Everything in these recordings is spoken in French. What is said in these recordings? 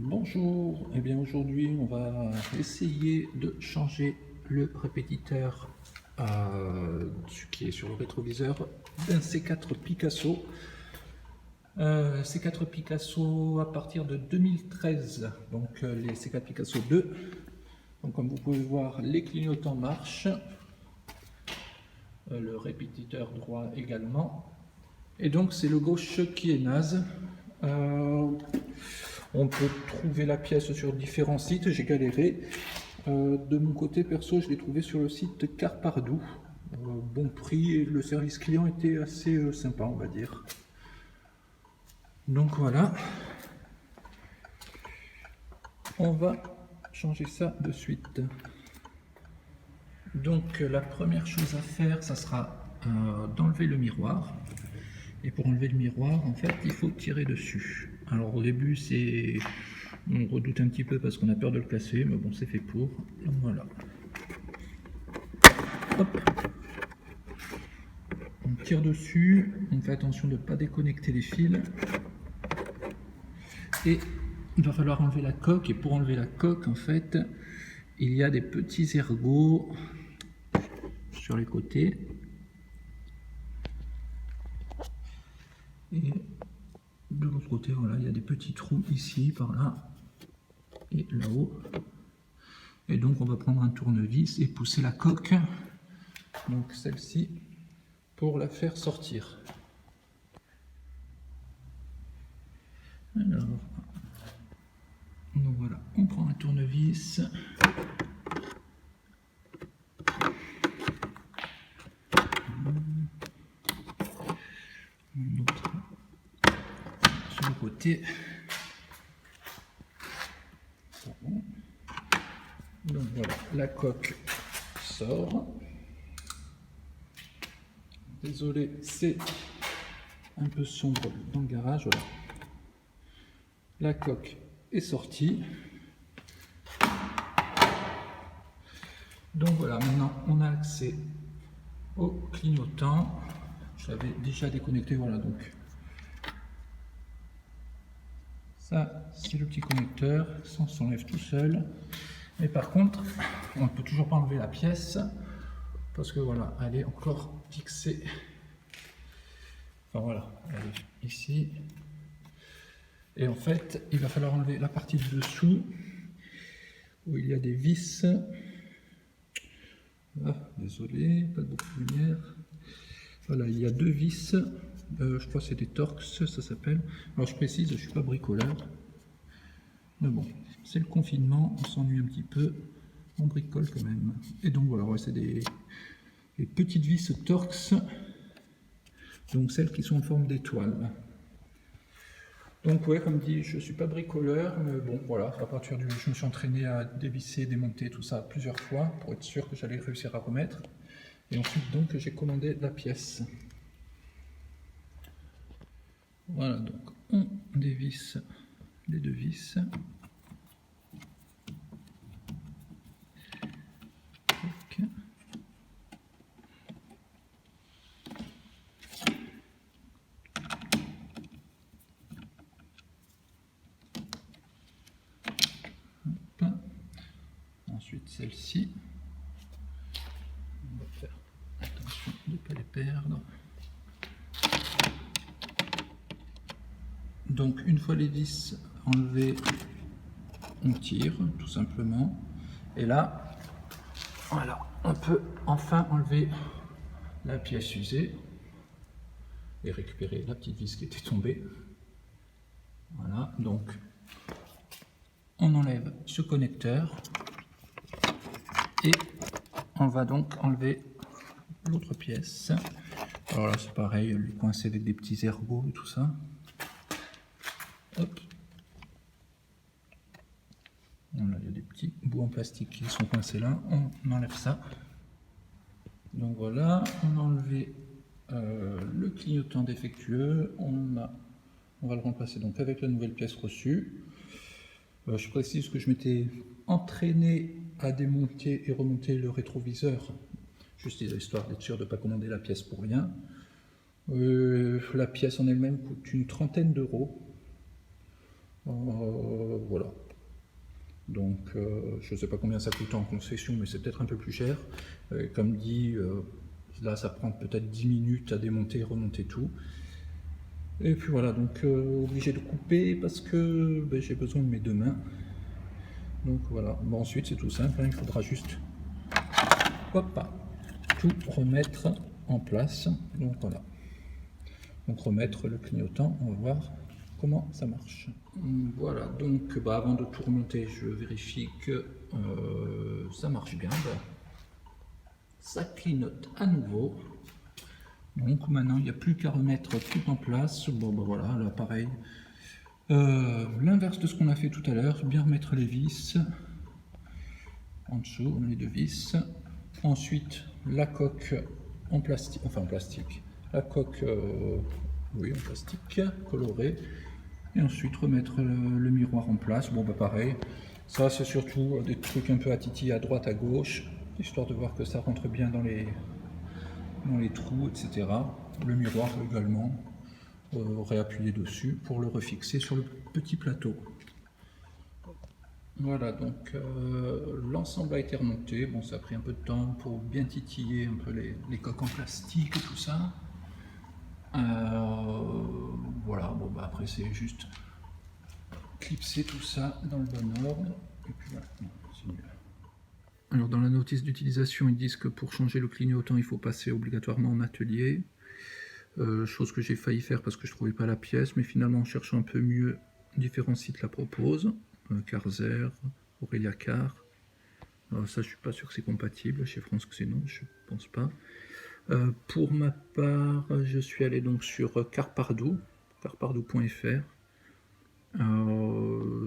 Bonjour, et bien aujourd'hui on va essayer de changer le répétiteur qui est sur le rétroviseur d'un C4 Picasso. C4 Picasso à partir de 2013, donc les C4 Picasso 2. Donc comme vous pouvez voir, les clignotants marchent, le répétiteur droit également. Et donc c'est le gauche qui est naze. On peut trouver la pièce sur différents sites, j'ai galéré. De mon côté perso, je l'ai trouvé sur le site Carpardou. Bon prix et le service client était assez sympa, on va dire. Donc voilà. On va changer ça de suite. Donc la première chose à faire, ça sera d'enlever le miroir. Et pour enlever le miroir, en fait, il faut tirer dessus. Alors au début, on redoute un petit peu parce qu'on a peur de le casser, mais bon, c'est fait pour. Donc voilà. Hop. On tire dessus, on fait attention de ne pas déconnecter les fils. Et il va falloir enlever la coque. Et pour enlever la coque, en fait, il y a des petits ergots sur les côtés. Et de l'autre côté, voilà, il y a des petits trous ici, par là, et là-haut. Et donc on va prendre un tournevis et pousser la coque, donc celle-ci, pour la faire sortir. Alors, donc voilà, on prend un tournevis. Un autre sur le côté. Donc voilà, la coque sort. Désolé, c'est un peu sombre dans le garage. Voilà. La coque est sortie. Donc voilà, maintenant on a accès au clignotant. Je l'avais déjà déconnecté, voilà, donc ça c'est le petit connecteur, ça s'enlève tout seul. Mais par contre, on ne peut toujours pas enlever la pièce parce que voilà, elle est encore fixée. Enfin voilà, elle est ici. Et en fait, il va falloir enlever la partie du dessous où il y a des vis. Ah, désolé, pas beaucoup de lumière. Voilà, il y a deux vis. Je crois que c'est des Torx, ça s'appelle. Alors je précise, je ne suis pas bricoleur. Mais bon, c'est le confinement, on s'ennuie un petit peu. On bricole quand même. Et donc voilà, ouais, c'est des petites vis Torx. Donc celles qui sont en forme d'étoile. Donc ouais, comme dit, je ne suis pas bricoleur, mais bon, voilà, à partir du... Je me suis entraîné à dévisser, démonter tout ça plusieurs fois, pour être sûr que j'allais réussir à remettre. Et ensuite, donc, j'ai commandé la pièce. Voilà, donc, on dévisse les deux vis. Okay. Ensuite celle-ci, on va faire attention de ne pas les perdre. Donc une fois les vis enlevées, on tire tout simplement. Et là, voilà, on peut enfin enlever la pièce usée et récupérer la petite vis qui était tombée. Voilà, donc on enlève ce connecteur. Et on va donc enlever l'autre pièce. Alors là c'est pareil, lui coincer avec des petits ergots et tout ça. Hop. Voilà, il y a des petits bouts en plastique qui sont coincés là. On enlève ça. Donc voilà, on a enlevé le clignotant défectueux. On va le remplacer donc avec la nouvelle pièce reçue. Je précise que je m'étais entraîné à démonter et remonter le rétroviseur, juste histoire d'être sûr de ne pas commander la pièce pour rien. La pièce en elle-même coûte une trentaine d'euros. Voilà. Donc je ne sais pas combien ça coûte en concession, mais c'est peut-être un peu plus cher. Comme dit, là ça prend peut-être 10 minutes à démonter et remonter tout. Et puis voilà, donc obligé de couper parce que ben, j'ai besoin de mes deux mains. Donc voilà, bon, ensuite c'est tout simple, hein, il faudra juste hop, tout remettre en place. Donc voilà, donc remettre le clignotant, on va voir comment ça marche. Voilà, donc bah, avant de tout remonter, je vérifie que ça marche bien. Bah, ça clignote à nouveau. Donc maintenant, il n'y a plus qu'à remettre tout en place. Bon, bah voilà, là pareil. L'inverse de ce qu'on a fait tout à l'heure, bien remettre les vis. En dessous, les deux vis. Ensuite, la coque en plastique, enfin en plastique. La coque, oui, en plastique, colorée. Et ensuite, remettre le miroir en place. Bon, bah pareil. Ça, c'est surtout des trucs un peu à titiller à droite, à gauche, histoire de voir que ça rentre bien dans les trous, etc. Le miroir également, réappuyer dessus pour le refixer sur le petit plateau. Voilà, donc l'ensemble a été remonté. Bon, ça a pris un peu de temps pour bien titiller un peu les coques en plastique et tout ça. Voilà, bon, bah après c'est juste clipser tout ça dans le bon ordre. Et puis voilà, c'est nul. Alors dans la notice d'utilisation, ils disent que pour changer le clignotant, il faut passer obligatoirement en atelier. Chose que j'ai failli faire parce que je ne trouvais pas la pièce, mais finalement en cherchant un peu mieux, différents sites la proposent. Carzer, Aurélia Car. Alors ça, je suis pas sûr que c'est compatible. Chez France Xenon, je pense pas. Pour ma part, je suis allé donc sur Carpardou, carpardou.fr.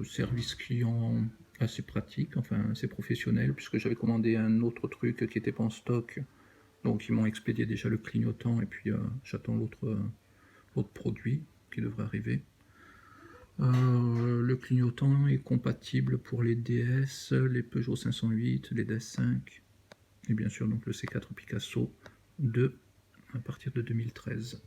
Service client assez pratique, enfin assez professionnel, puisque j'avais commandé un autre truc qui n'était pas en stock. Donc ils m'ont expédié déjà le clignotant et puis j'attends l'autre produit qui devrait arriver. Le clignotant est compatible pour les DS, les Peugeot 508, les DS5 et bien sûr donc le C4 Picasso 2 à partir de 2013.